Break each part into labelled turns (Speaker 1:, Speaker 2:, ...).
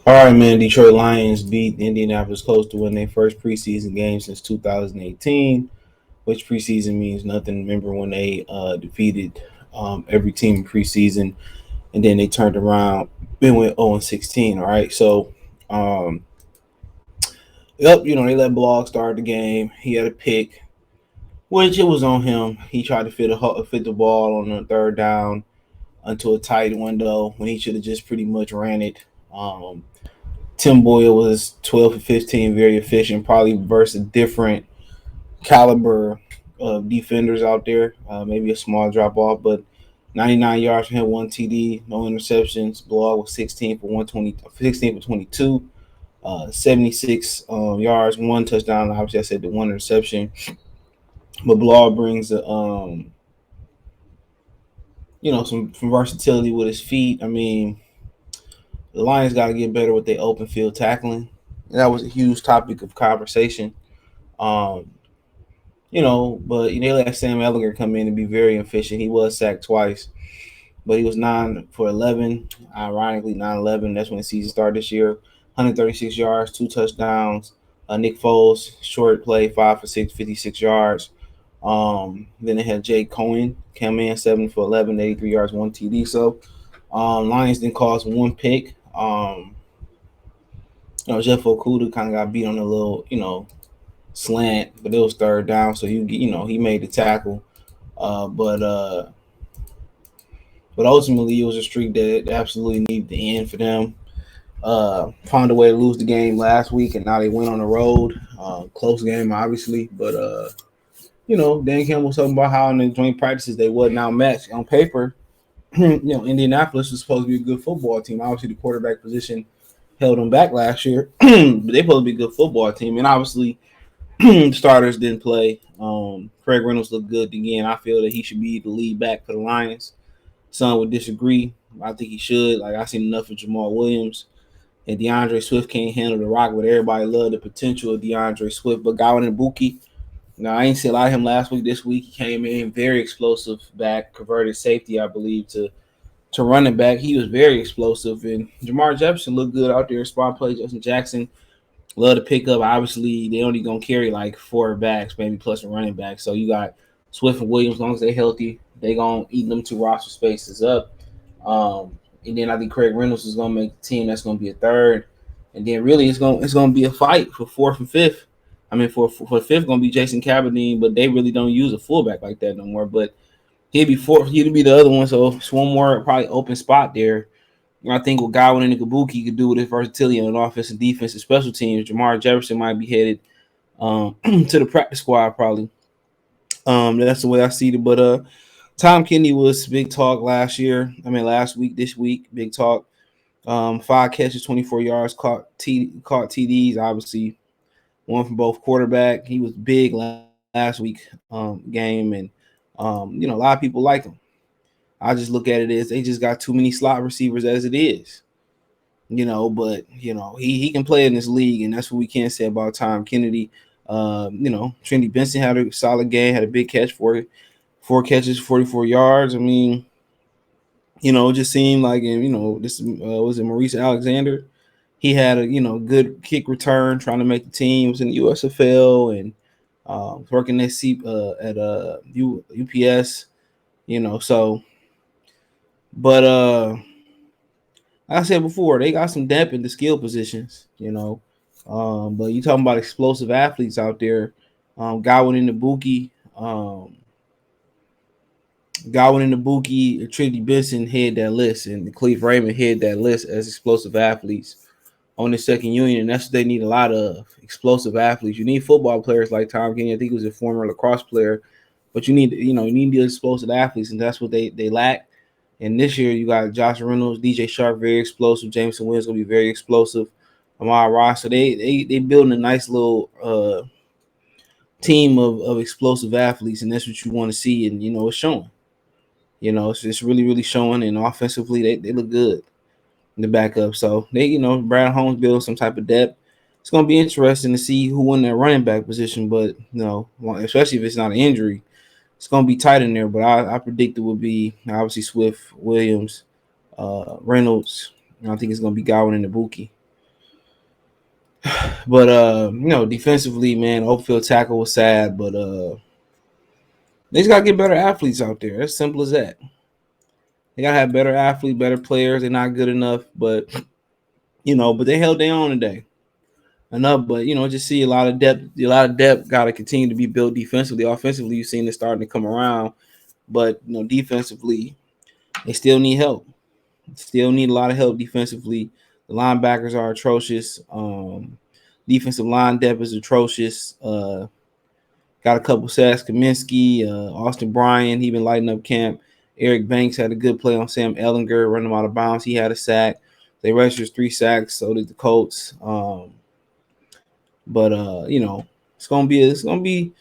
Speaker 1: All right, man. Detroit Lions beat the Indianapolis Colts to win their first preseason game since 2018, which preseason means nothing. Remember when they defeated every team in preseason, and then they turned around and went 0-16. All right, so um, yep, they let Blog start the game. He had a pick, which it was on him. He tried to fit the ball on the third down into a tight window when he should have just pretty much ran it. Tim Boyle was 12 for 15, very efficient, probably versus a different caliber of defenders out there. Maybe a small drop off, but 99 yards for him, one TD, no interceptions. Blog was 16 for 22, 76 yards, one touchdown. Obviously, I said the one interception. But Blog brings some versatility with his feet. I mean, the Lions got to get better with their open field tackling. That was a huge topic of conversation. Um, but they let Sam Ellinger come in and be very efficient. He was sacked twice, but he was 9 for 11. Ironically, 9-11. That's when the season started this year. 136 yards, 2 touchdowns. Nick Foles, short play, 5 for 6, 56 yards. Then they had Jake Cohen come in, 7 for 11, 83 yards, 1 TD. So Lions didn't cause one pick. Jeff Okuda kind of got beat on a little, slant, but it was third down, so he made the tackle. But ultimately, it was a streak that absolutely needed to end for them. Found a way to lose the game last week, and now they went on the road. Close game, obviously, but Dan Campbell was talking about how in the joint practices they wasn't outmatched on paper. Indianapolis was supposed to be a good football team. Obviously, the quarterback position held them back last year, but they supposed to be a good football team, and obviously starters didn't play. Craig Reynolds looked good again. I feel that he should be the lead back for the Lions. Some would disagree. I think he should. Like, I've seen enough of Jamal Williams. And DeAndre Swift can't handle the rock, but everybody loved the potential of DeAndre Swift. But Godwin and Buki, now I ain't see a lot of him last week. This week he came in very explosive back, converted safety, I believe, to running back. He was very explosive. And Jamar Jefferson looked good out there. Spot play. Justin Jackson love to pick up. Obviously, they only gonna carry like 4 backs, maybe plus a running back. So you got Swift and Williams. As long as they're healthy, they gonna eat them 2 roster spaces up. And then I think Craig Reynolds is gonna make the team. That's gonna be a third. And then really, it's gonna be a fight for fourth and fifth. I mean, for fifth gonna be Jason Cabardine, but they really don't use a fullback like that no more. But he'd be fourth. He'd be the other one. So it's one more probably open spot there. I think what Godwin and Kabuki could do with his versatility on offense and defense and special teams, Jamar Jefferson might be headed to the practice squad probably. That's the way I see it. But Tom Kennedy was big talk last week, this week, big talk. 5 catches, 24 yards, caught TDs, obviously one from both quarterback. He was big last week game, and a lot of people like him. I just look at it as they just got too many slot receivers as it is. But he can play in this league, and that's what we can't say about Tom Kennedy. Trinity Benson had a solid game, had a big catch for it. 4 catches, 44 yards. I mean, it just seemed like, this was it Maurice Alexander. He had a good kick return, trying to make the team. Was in the USFL and working at UPS. So, but like I said before, they got some depth in the skill positions. But you talking about explosive athletes out there. Godwin and the Buki. Trinity Benson head that list, and Cleve Raymond head that list as explosive athletes on the second unit, and that's what they need, a lot of explosive athletes. You need football players like Tom Kennedy. I think he was a former lacrosse player, but you need the explosive athletes, and that's what they lack. And this year you got Josh Reynolds, DJ Sharp, very explosive. Jameson Williams gonna be very explosive. Amar Ross, so they building a nice little team of explosive athletes, and that's what you want to see, and it's showing. It's just really, really showing. And offensively, they look good in the backup. So Brad Holmes built some type of depth. It's going to be interesting to see who won that running back position. But especially if it's not an injury, it's going to be tight in there. But I predict it will be obviously Swift, Williams, Reynolds. And I think it's going to be Godwin and Ibuki. But defensively, man, outfield tackle was sad, but they just gotta get better athletes out there. As simple as that. They gotta have better athletes, better players. They're not good enough, but but they held their own today. Enough, but just see a lot of depth. A lot of depth got to continue to be built defensively. Offensively, you've seen it starting to come around, but defensively, they still need help. Still need a lot of help defensively. The linebackers are atrocious. Defensive line depth is atrocious. Got a couple sacks. Kaminsky, Austin Bryan, he been lighting up camp. Eric Banks had a good play on Sam Ellinger, running him out of bounds. He had a sack. They registered 3 sacks. So did the Colts. But it's gonna be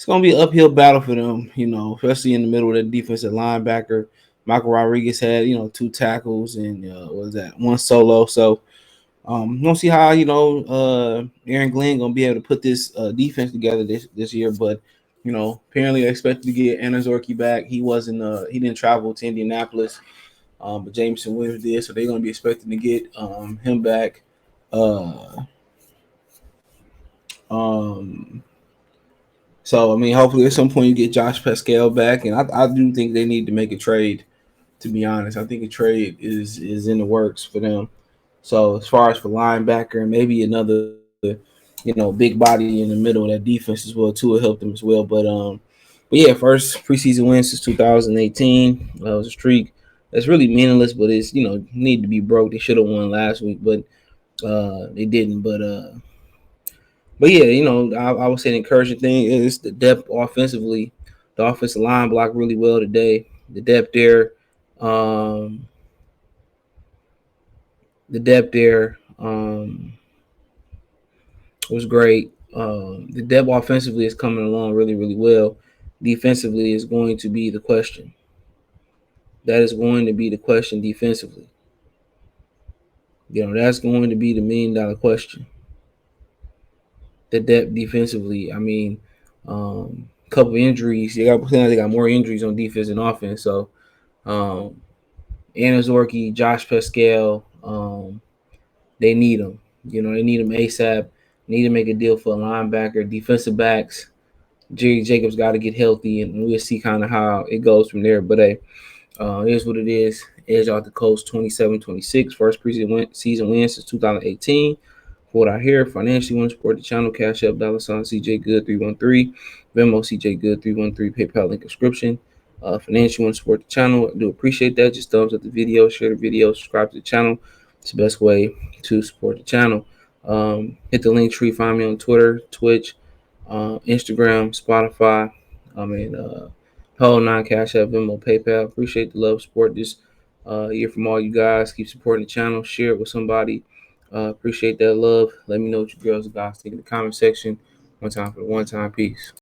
Speaker 1: an uphill battle for them. Especially in the middle of the defensive linebacker. Michael Rodriguez had 2 tackles and what was that, 1 solo. So we'll see how Aaron Glenn gonna be able to put this defense together this year. But apparently they expected to get Anazorki back. He didn't travel to Indianapolis, but Jameson Williams did, so they're gonna be expecting to get him back. Um, so hopefully at some point you get Josh Pascal back, and I do think they need to make a trade. To be honest, I think a trade is in the works for them. So as far as for linebacker and maybe another, big body in the middle of that defense as well too, will help them as well. But yeah, first preseason win since 2018. It was a streak that's really meaningless, but it's need to be broke. They should have won last week, but they didn't. But yeah, I would say the encouraging thing is the depth offensively. The offensive line blocked really well today. The depth there, um, was great. The depth offensively is coming along really, really well. Defensively is going to be the question. That is going to be the question defensively. That's going to be the $1 million question. The depth defensively. Couple injuries. They got more injuries on defense and offense. So, Anazorki, Josh Pascal, they need them. They need them ASAP. Need to make a deal for a linebacker, defensive backs. Jerry Jacobs got to get healthy, and we'll see kind of how it goes from there. But hey, it is what it is. Edge out the Colts 27-26. First preseason win since 2018. For what I hear, financially want to support the channel. Cash App, $ CJ Good 313. Venmo CJ Good 313. PayPal link description. Financially want to support the channel. I do appreciate that. Just thumbs up the video, share the video, subscribe to the channel. It's the best way to support the channel. Hit the link tree. Find me on Twitter, Twitch, Instagram, Spotify. Whole 9 Cash App, Venmo, PayPal. Appreciate the love, support this year from all you guys. Keep supporting the channel. Share it with somebody. Appreciate that love. Let me know what you girls and guys think in the comment section. One time for the one time. Peace.